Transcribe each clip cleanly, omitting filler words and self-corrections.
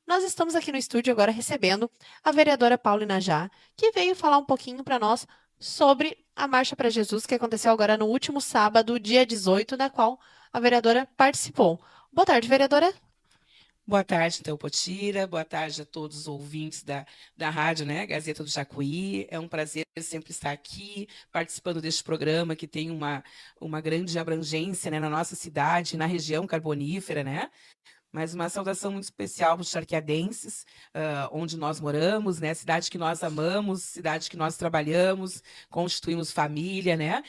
Nós estamos aqui no estúdio agora recebendo a vereadora Paula Inajá, que veio falar um pouquinho para nós sobre a Marcha para Jesus, que aconteceu agora no último sábado, dia 18, da qual a vereadora participou. Boa tarde, vereadora. Boa tarde, então, Potira. Boa tarde a todos os ouvintes da rádio, né? Gazeta do Jacuí. É um prazer sempre estar aqui, participando deste programa que tem uma grande abrangência, né, na nossa cidade, na região carbonífera, né? Mas uma saudação muito especial para os charqueadenses, onde nós moramos, né? Cidade que nós amamos, cidade que nós trabalhamos, constituímos família, né?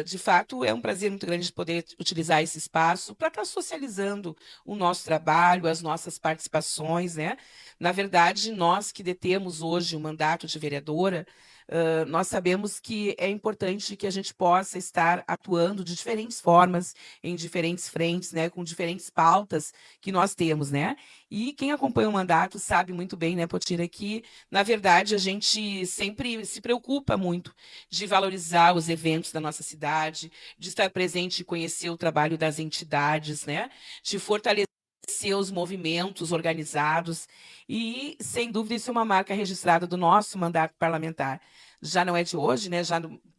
De fato, é um prazer muito grande poder utilizar esse espaço para estar socializando o nosso trabalho, as nossas participações, né? Na verdade, nós que detemos hoje o mandato de vereadora, nós sabemos que é importante que a gente possa estar atuando de diferentes formas, em diferentes frentes, né? Com diferentes pautas que nós temos, né? E quem acompanha o mandato sabe muito bem, né, Potira, que, na verdade, a gente sempre se preocupa muito de valorizar os eventos da nossa cidade, de estar presente e conhecer o trabalho das entidades, né? De fortalecer os movimentos organizados e, sem dúvida, isso é uma marca registrada do nosso mandato parlamentar. Já não é de hoje, né?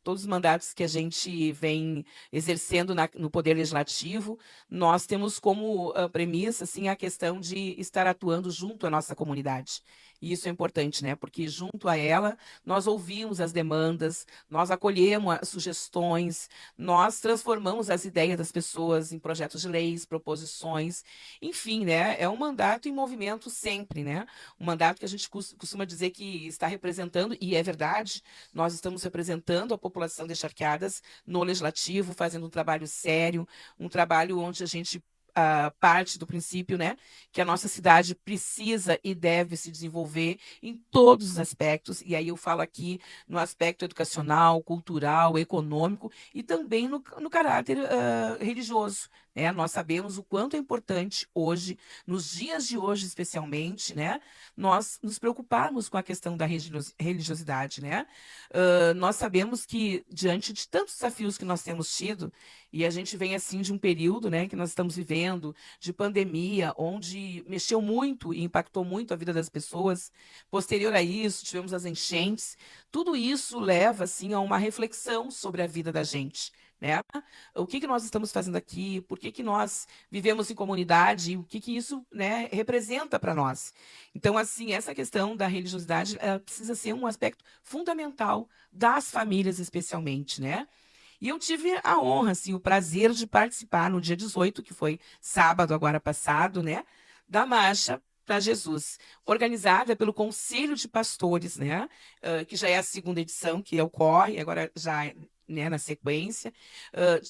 Todos os mandatos que a gente vem exercendo no Poder Legislativo, nós temos como premissa assim, a questão de estar atuando junto à nossa comunidade. E isso é importante, né? Porque junto a ela, nós ouvimos as demandas, nós acolhemos as sugestões, nós transformamos as ideias das pessoas em projetos de leis, proposições, enfim, né? É um mandato em movimento sempre, né? Um mandato que a gente costuma dizer que está representando, e é verdade, nós estamos representando a população de Charqueadas no Legislativo, fazendo um trabalho sério, um trabalho onde a gente parte do princípio, né, que a nossa cidade precisa e deve se desenvolver em todos os aspectos, e aí eu falo aqui no aspecto educacional, cultural, econômico e também no caráter religioso. Né? Nós sabemos o quanto é importante hoje, nos dias de hoje especialmente, né, nós nos preocuparmos com a questão da religiosidade. Né? Nós sabemos que, diante de tantos desafios que nós temos tido, e a gente vem assim de um período, né, que nós estamos vivendo, de pandemia, onde mexeu muito e impactou muito a vida das pessoas. Posterior a isso, tivemos as enchentes. Tudo isso leva assim a uma reflexão sobre a vida da gente. Né? O que nós estamos fazendo aqui? Por que nós vivemos em comunidade? E o que isso, né, representa para nós? Então, assim, essa questão da religiosidade precisa ser um aspecto fundamental das famílias, especialmente, né? E eu tive a honra, assim, o prazer de participar no dia 18, que foi sábado agora passado, né, da Marcha para Jesus, organizada pelo Conselho de Pastores, né, que já é a segunda edição que ocorre, agora já, né, na sequência.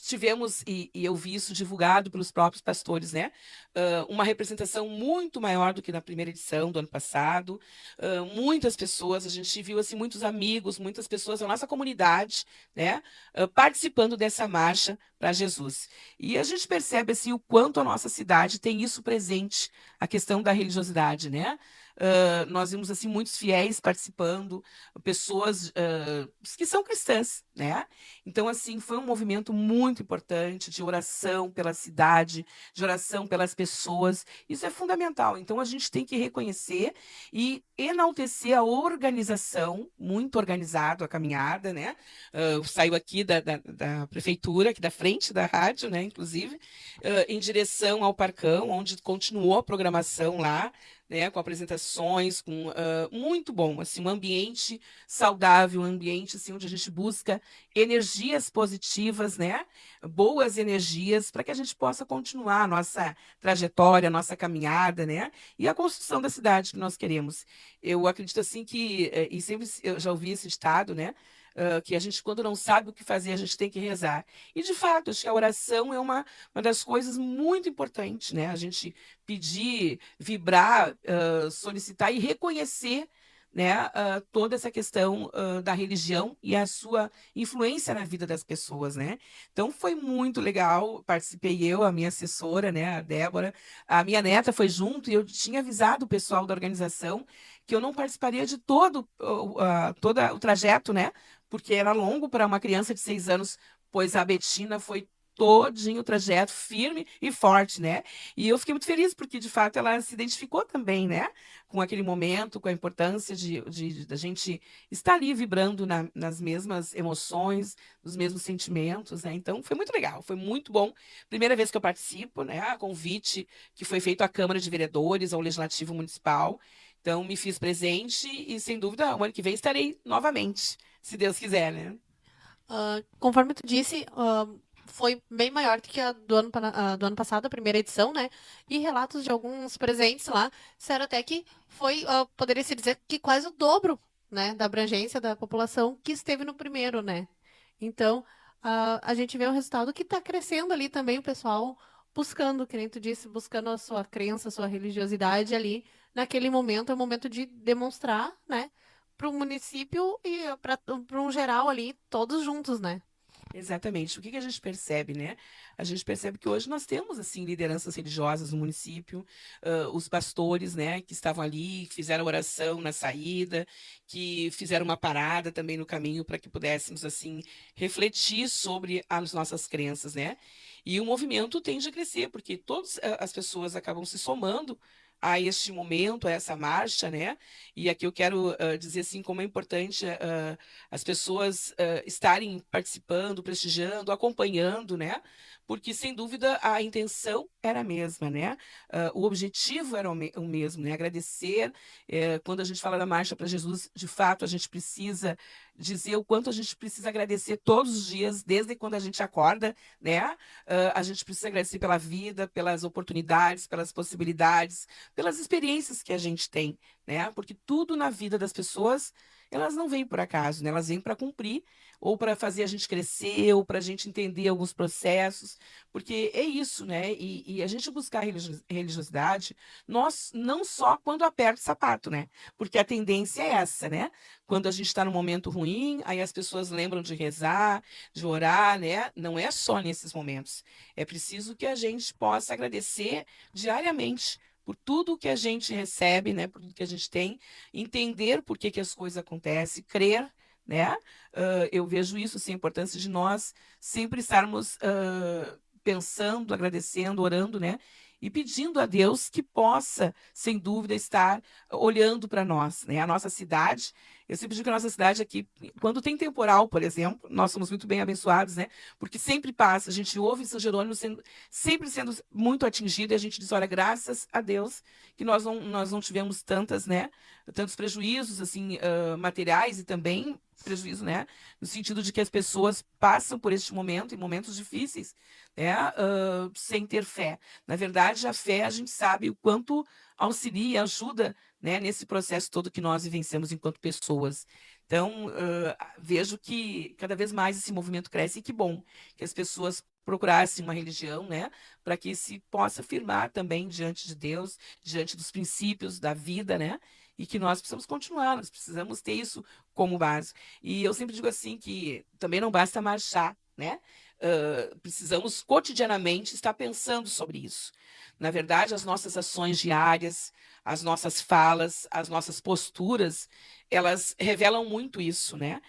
Tivemos, e eu vi isso divulgado pelos próprios pastores, né, uma representação muito maior do que na primeira edição do ano passado. Muitas pessoas, a gente viu, assim, muitos amigos, muitas pessoas da nossa comunidade, né, participando dessa marcha para Jesus. E a gente percebe assim o quanto a nossa cidade tem isso presente, a questão da religiosidade, né? Nós vimos assim muitos fiéis participando, pessoas que são cristãs, né? Então assim foi um movimento muito importante de oração pela cidade, de oração pelas pessoas. Isso é fundamental. Então a gente tem que reconhecer e enaltecer a organização, muito organizado a caminhada, né? Saiu aqui da prefeitura, aqui da frente da rádio, né, inclusive, em direção ao Parcão, onde continuou a programação lá, né, com apresentações, com muito bom, assim, um ambiente saudável, um ambiente assim, onde a gente busca energias positivas, né, boas energias, para que a gente possa continuar a nossa trajetória, a nossa caminhada, né, e a construção da cidade que nós queremos. Eu acredito assim que, e sempre eu já ouvi esse ditado, né, que a gente, quando não sabe o que fazer, a gente tem que rezar. E, de fato, acho que a oração é uma das coisas muito importantes, né? A gente pedir, vibrar, solicitar e reconhecer, né, toda essa questão da religião e a sua influência na vida das pessoas, né? Então foi muito legal, participei eu, a minha assessora, né, a Débora, a minha neta foi junto e eu tinha avisado o pessoal da organização que eu não participaria de todo o trajeto, né? Porque era longo para uma criança de 6 anos, pois a Betina foi todinho o trajeto, firme e forte, né? E eu fiquei muito feliz, porque, de fato, ela se identificou também, né? Com aquele momento, com a importância da gente estar ali vibrando nas mesmas emoções, nos mesmos sentimentos, né? Então, foi muito legal, foi muito bom. Primeira vez que eu participo, né? A convite que foi feito à Câmara de Vereadores, ao Legislativo Municipal. Então, me fiz presente e, sem dúvida, o ano que vem estarei novamente, se Deus quiser, né? Conforme tu disse, foi bem maior do que a do ano passado, a primeira edição, né? E relatos de alguns presentes lá disseram até que foi, poderia se dizer que quase o dobro, né, da abrangência da população que esteve no primeiro, né? Então, a gente vê um resultado que está crescendo ali também, o pessoal buscando, que nem tu disse, buscando a sua crença, a sua religiosidade ali. Naquele momento, é o momento de demonstrar, né? Para o município e para um geral ali, todos juntos, né? Exatamente. O que que a gente percebe, né? A gente percebe que hoje nós temos, assim, lideranças religiosas no município, os pastores, né, que estavam ali, que fizeram oração na saída, que fizeram uma parada também no caminho para que pudéssemos, assim, refletir sobre as nossas crenças, né? E o movimento tende a crescer, porque todas as pessoas acabam se somando a este momento, a essa marcha, né? E aqui eu quero dizer, assim, como é importante as pessoas estarem participando, prestigiando, acompanhando, né? Porque, sem dúvida, a intenção era a mesma, né? O objetivo era o mesmo, né? Agradecer. Quando a gente fala da Marcha para Jesus, de fato, a gente precisa dizer o quanto a gente precisa agradecer todos os dias, desde quando a gente acorda, né? A gente precisa agradecer pela vida, pelas oportunidades, pelas possibilidades, pelas experiências que a gente tem, né? Porque tudo na vida das pessoas, elas não vêm por acaso, né? Elas vêm para cumprir, ou para fazer a gente crescer, ou para a gente entender alguns processos, porque é isso, né? E a gente buscar religiosidade, nós não só quando aperta o sapato, né? Porque a tendência é essa, né? Quando a gente está num momento ruim, aí as pessoas lembram de rezar, de orar, né? Não é só nesses momentos. É preciso que a gente possa agradecer diariamente por tudo que a gente recebe, né? Por tudo que a gente tem, entender por que que as coisas acontecem, crer, né? Eu vejo isso, assim, a importância de nós sempre estarmos pensando, agradecendo, orando, né? E pedindo a Deus que possa, sem dúvida, estar olhando para nós, né? A nossa cidade, eu sempre digo que a nossa cidade aqui, quando tem temporal, por exemplo, nós somos muito bem abençoados, né? Porque sempre passa, a gente ouve São Jerônimo sempre sendo muito atingido e a gente diz, olha, graças a Deus que nós não tivemos tantas, né? Tantos prejuízos, assim, materiais e também prejuízo, né? No sentido de que as pessoas passam por este momento, em momentos difíceis, né? Sem ter fé. Na verdade, a fé, a gente sabe o quanto auxilia, ajuda, né? Nesse processo todo que nós vivenciamos enquanto pessoas. Então, vejo que cada vez mais esse movimento cresce e que bom que as pessoas procurassem uma religião, né, para que se possa firmar também diante de Deus, diante dos princípios da vida, né, e que nós precisamos continuar, nós precisamos ter isso como base. E eu sempre digo assim que também não basta marchar, né? Precisamos cotidianamente estar pensando sobre isso. Na verdade, as nossas ações diárias, as nossas falas, as nossas posturas, elas revelam muito isso, né?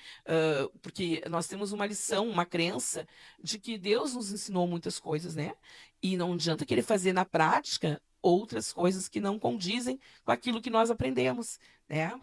Porque nós temos uma lição, uma crença de que Deus nos ensinou muitas coisas, né? E não adianta querer fazer na prática outras coisas que não condizem com aquilo que nós aprendemos, né?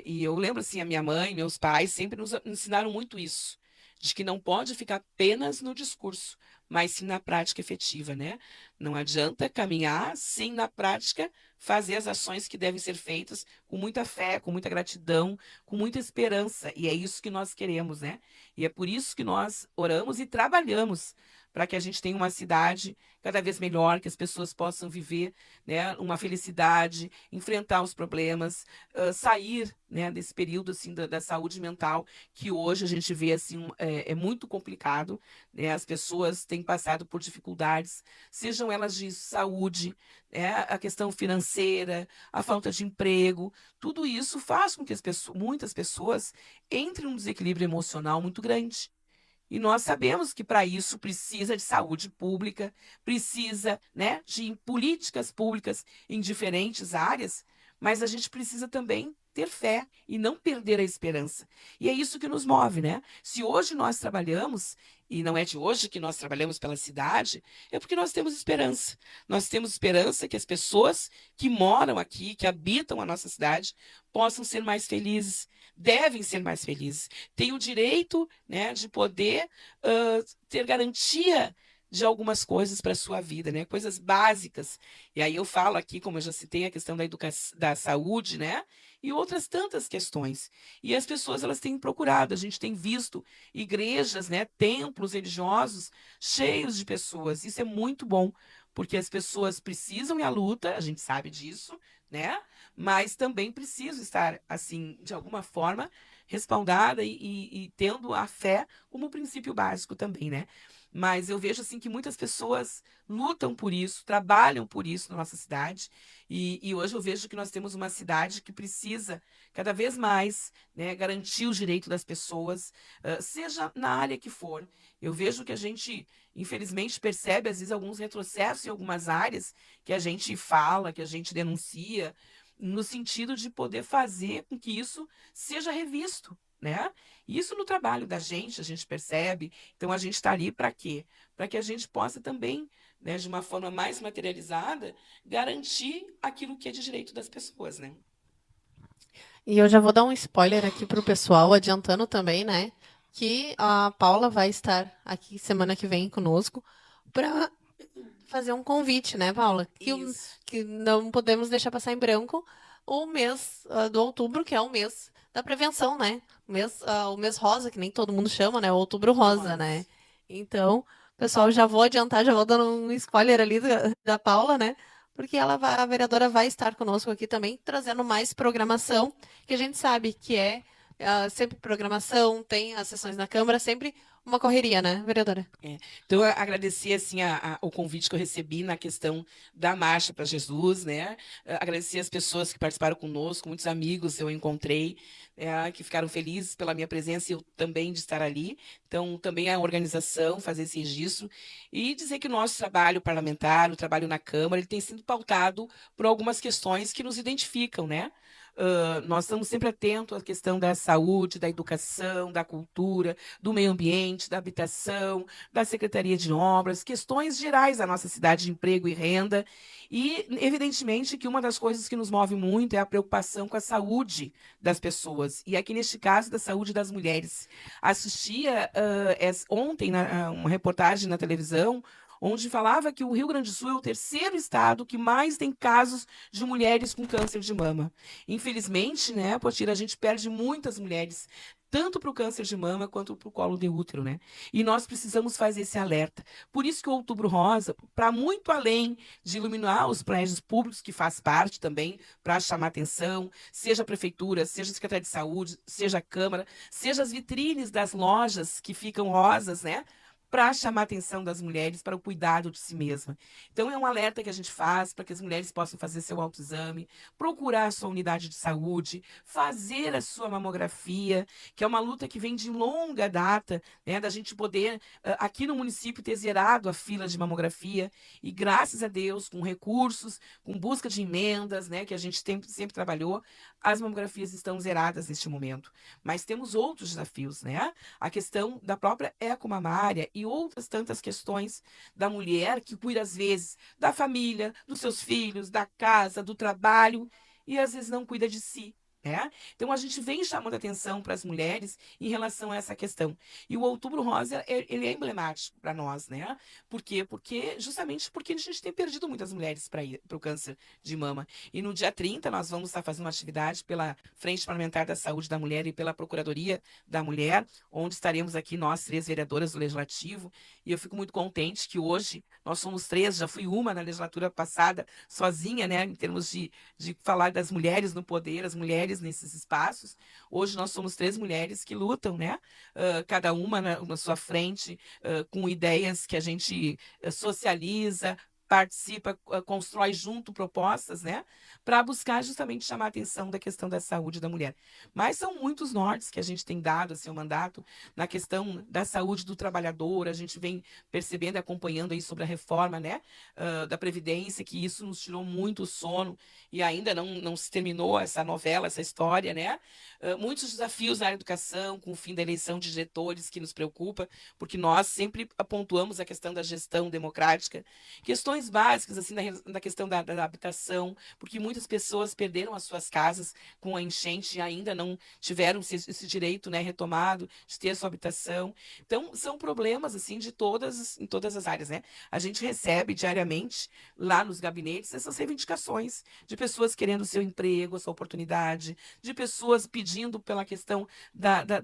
E eu lembro assim, a minha mãe, meus pais sempre nos ensinaram muito isso, de que não pode ficar apenas no discurso, mas sim na prática efetiva, né? Não adianta caminhar sem na prática fazer as ações que devem ser feitas com muita fé, com muita gratidão, com muita esperança. E é isso que nós queremos, né? E é por isso que nós oramos e trabalhamos para que a gente tenha uma cidade cada vez melhor, que as pessoas possam viver, né, uma felicidade, enfrentar os problemas, sair, né, desse período assim da saúde mental que hoje a gente vê assim é muito complicado, né? As pessoas têm passado por dificuldades, sejam elas de saúde, né, a questão financeira, a falta de emprego, tudo isso faz com que muitas pessoas entrem em um desequilíbrio emocional muito grande. E nós sabemos que para isso precisa de saúde pública, precisa, né, de políticas públicas em diferentes áreas, mas a gente precisa também ter fé e não perder a esperança. E é isso que nos move, né? Se hoje nós trabalhamos, e não é de hoje que nós trabalhamos pela cidade, é porque nós temos esperança. Nós temos esperança que as pessoas que moram aqui, que habitam a nossa cidade, possam ser mais felizes, devem ser mais felizes. Têm o direito, né, de poder ter garantia de algumas coisas para a sua vida, né? Coisas básicas. E aí eu falo aqui, como eu já citei, a questão da educação, da saúde, né? E outras tantas questões. E as pessoas elas têm procurado, a gente tem visto igrejas, né, templos religiosos cheios de pessoas. Isso é muito bom, porque as pessoas precisam ir à luta, a gente sabe disso, né? Mas também precisam estar assim, de alguma forma, respaldada e tendo a fé como princípio básico também, né? Mas eu vejo assim que muitas pessoas lutam por isso, trabalham por isso na nossa cidade. E hoje eu vejo que nós temos uma cidade que precisa cada vez mais, né, garantir os direitos das pessoas, seja na área que for. Eu vejo que a gente, infelizmente, percebe às vezes alguns retrocessos em algumas áreas que a gente fala, que a gente denuncia, no sentido de poder fazer com que isso seja revisto, né? Isso no trabalho da gente, a gente percebe. Então, a gente está ali para quê? Para que a gente possa também, né, de uma forma mais materializada, garantir aquilo que é de direito das pessoas, né? E eu já vou dar um spoiler aqui para o pessoal, adiantando também, né? Que a Paula vai estar aqui semana que vem conosco para fazer um convite, né, Paula? Isso. Que não podemos deixar passar em branco o mês do outubro, que é o mês da prevenção, né? O mês rosa, que nem todo mundo chama, né? O outubro rosa, né? Rosa. Então, pessoal, já vou adiantar, já vou dando um spoiler ali da Paula, né? Porque a vereadora vai estar conosco aqui também, trazendo mais programação, que a gente sabe que é sempre programação, tem as sessões na Câmara, sempre uma correria, né, vereadora? É. Então, eu agradecer assim, o convite que eu recebi na questão da Marcha para Jesus, né? Agradecer as pessoas que participaram conosco, muitos amigos eu encontrei, que ficaram felizes pela minha presença e eu também de estar ali. Então, também a organização, fazer esse registro e dizer que o nosso trabalho parlamentar, o trabalho na Câmara, ele tem sido pautado por algumas questões que nos identificam, né? Nós estamos sempre atentos à questão da saúde, da educação, da cultura, do meio ambiente, da habitação, da Secretaria de Obras, questões gerais da nossa cidade de emprego e renda. E, evidentemente, que uma das coisas que nos move muito é a preocupação com a saúde das pessoas. E aqui, neste caso, da saúde das mulheres. Assistia ontem uma reportagem na televisão onde falava que o Rio Grande do Sul é o terceiro estado que mais tem casos de mulheres com câncer de mama. Infelizmente, né, Potira, a gente perde muitas mulheres tanto para o câncer de mama quanto para o colo de útero, né? E nós precisamos fazer esse alerta. Por isso que o Outubro Rosa, para muito além de iluminar os prédios públicos, que faz parte também, para chamar atenção, seja a prefeitura, seja a Secretaria de Saúde, seja a Câmara, seja as vitrines das lojas que ficam rosas, né? Para chamar a atenção das mulheres para o cuidado de si mesma. Então, é um alerta que a gente faz para que as mulheres possam fazer seu autoexame, procurar a sua unidade de saúde, fazer a sua mamografia, que é uma luta que vem de longa data, né, da gente poder, aqui no município, ter zerado a fila de mamografia, e graças a Deus, com recursos, com busca de emendas, né, que a gente sempre trabalhou, as mamografias estão zeradas neste momento. Mas temos outros desafios, né? A questão da própria ecomamária e outras tantas questões da mulher que cuida, às vezes, da família, dos seus filhos, da casa, do trabalho, e às vezes não cuida de si. Né? Então, a gente vem chamando atenção para as mulheres em relação a essa questão. E o Outubro Rosa, ele é emblemático para nós, né? Por quê? Justamente porque a gente tem perdido muitas mulheres para o câncer de mama. E no dia 30, nós vamos estar fazendo uma atividade pela Frente Parlamentar da Saúde da Mulher e pela Procuradoria da Mulher, onde estaremos aqui nós, três vereadoras do Legislativo. E eu fico muito contente que hoje nós somos três, já fui uma na legislatura passada, sozinha, né? Em termos de falar das mulheres no poder, as mulheres nesses espaços. Hoje nós somos três mulheres que lutam, né? Cada uma na sua frente, com ideias que a gente socializa, participa, constrói junto propostas, né, para buscar justamente chamar a atenção da questão da saúde da mulher. Mas são muitos nortes que a gente tem dado assim, ao mandato na questão da saúde do trabalhador. A gente vem percebendo e acompanhando aí sobre a reforma, né, da Previdência, que isso nos tirou muito o sono e ainda não se terminou essa novela, essa história, né? Muitos desafios na área da educação, com o fim da eleição de diretores, que nos preocupa, porque nós sempre pontuamos a questão da gestão democrática, questões básicas, assim, na questão da habitação, porque muitas pessoas perderam as suas casas com a enchente e ainda não tiveram esse direito, né, retomado de ter a sua habitação. Então, são problemas, assim, em todas as áreas, né? A gente recebe diariamente, lá nos gabinetes, essas reivindicações de pessoas querendo seu emprego, a sua oportunidade, de pessoas pedindo pela questão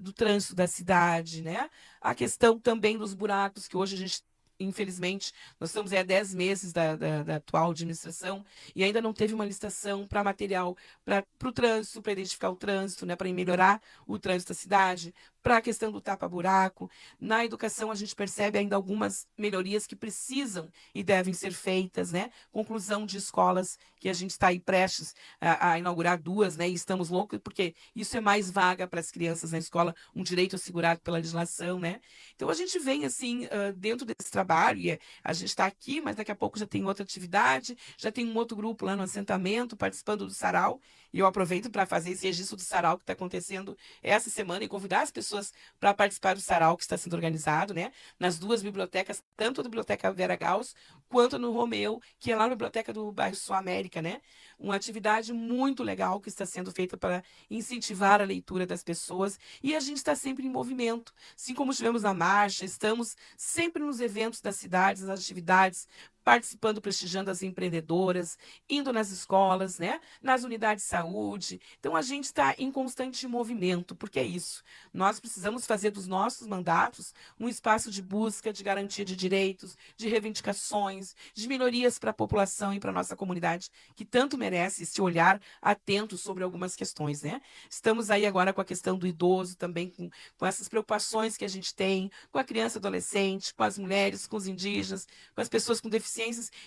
do trânsito da cidade, né? A questão também dos buracos, que hoje a gente, infelizmente, nós estamos há 10 meses da atual administração e ainda não teve uma licitação para material para o trânsito, para identificar o trânsito, né? Para melhorar o trânsito da cidade, para a questão do tapa-buraco. Na educação, a gente percebe ainda algumas melhorias que precisam e devem ser feitas, né? Conclusão de escolas que a gente está aí prestes a inaugurar duas, né? E estamos loucos, porque isso é mais vaga para as crianças na escola, um direito assegurado pela legislação, né? Então a gente vem assim, dentro desse trabalho, e a gente está aqui, mas daqui a pouco já tem outra atividade, já tem um outro grupo lá no assentamento participando do sarau, e eu aproveito para fazer esse registro do sarau que está acontecendo essa semana e convidar as pessoas para participar do sarau que está sendo organizado, né? Nas duas bibliotecas, tanto a Biblioteca Vera Gauss quanto no Romeu, que é lá na biblioteca do bairro Sul América, né? Uma atividade muito legal que está sendo feita para incentivar a leitura das pessoas e a gente está sempre em movimento. Assim como estivemos na marcha, estamos sempre nos eventos das cidades, nas atividades, participando, prestigiando as empreendedoras, indo nas escolas, né? Nas unidades de saúde. Então a gente está em constante movimento, porque é isso. Nós precisamos fazer dos nossos mandatos um espaço de busca, de garantia de direitos, de reivindicações, de melhorias para a população e para a nossa comunidade, que tanto merece esse olhar atento sobre algumas questões, né? Estamos aí agora com a questão do idoso, também com essas preocupações que a gente tem, com a criança e adolescente, com as mulheres, com os indígenas, com as pessoas com deficiências.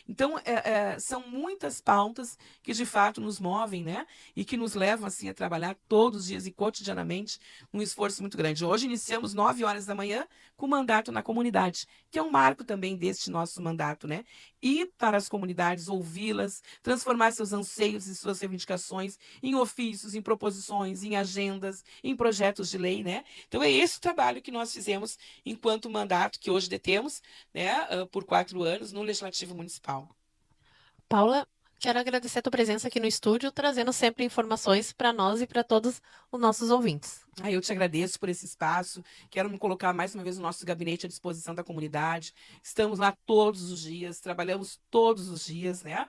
Então, são muitas pautas que de fato nos movem, né? E que nos levam assim a trabalhar todos os dias e cotidianamente um esforço muito grande. Hoje iniciamos 9 horas da manhã com o mandato na comunidade, que é um marco também deste nosso mandato, né? Ir para as comunidades, ouvi-las, transformar seus anseios e suas reivindicações em ofícios, em proposições, em agendas, em projetos de lei, né? Então é esse o trabalho que nós fizemos enquanto mandato que hoje detemos, né, por 4 anos no Legislativo Municipal. Paula, quero agradecer a tua presença aqui no estúdio, trazendo sempre informações para nós e para todos os nossos ouvintes. Eu te agradeço por esse espaço. Quero me colocar mais uma vez no nosso gabinete à disposição da comunidade. Estamos lá todos os dias, trabalhamos todos os dias, né?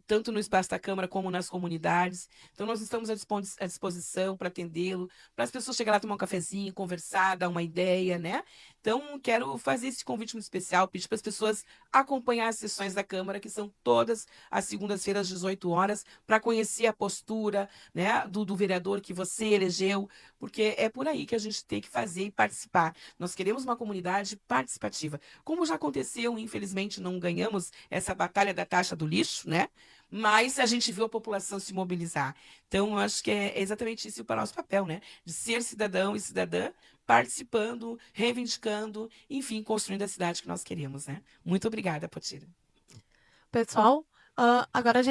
Tanto no espaço da Câmara como nas comunidades. Então, nós estamos à disposição para atendê-lo, para as pessoas chegarem lá, tomar um cafezinho, conversar, dar uma ideia, né? Então, quero fazer esse convite muito especial, pedir para as pessoas acompanhar as sessões da Câmara, que são todas às segundas-feiras, às 18 horas, para conhecer a postura, né, do vereador que você elegeu, porque é por aí que a gente tem que fazer e participar. Nós queremos uma comunidade participativa. Como já aconteceu, infelizmente não ganhamos essa batalha da taxa do lixo, né? Mas a gente viu a população se mobilizar. Então, eu acho que é exatamente isso para o nosso papel, né? De ser cidadão e cidadã, participando, reivindicando, enfim, construindo a cidade que nós queremos, né? Muito obrigada, Potira. Pessoal, agora a gente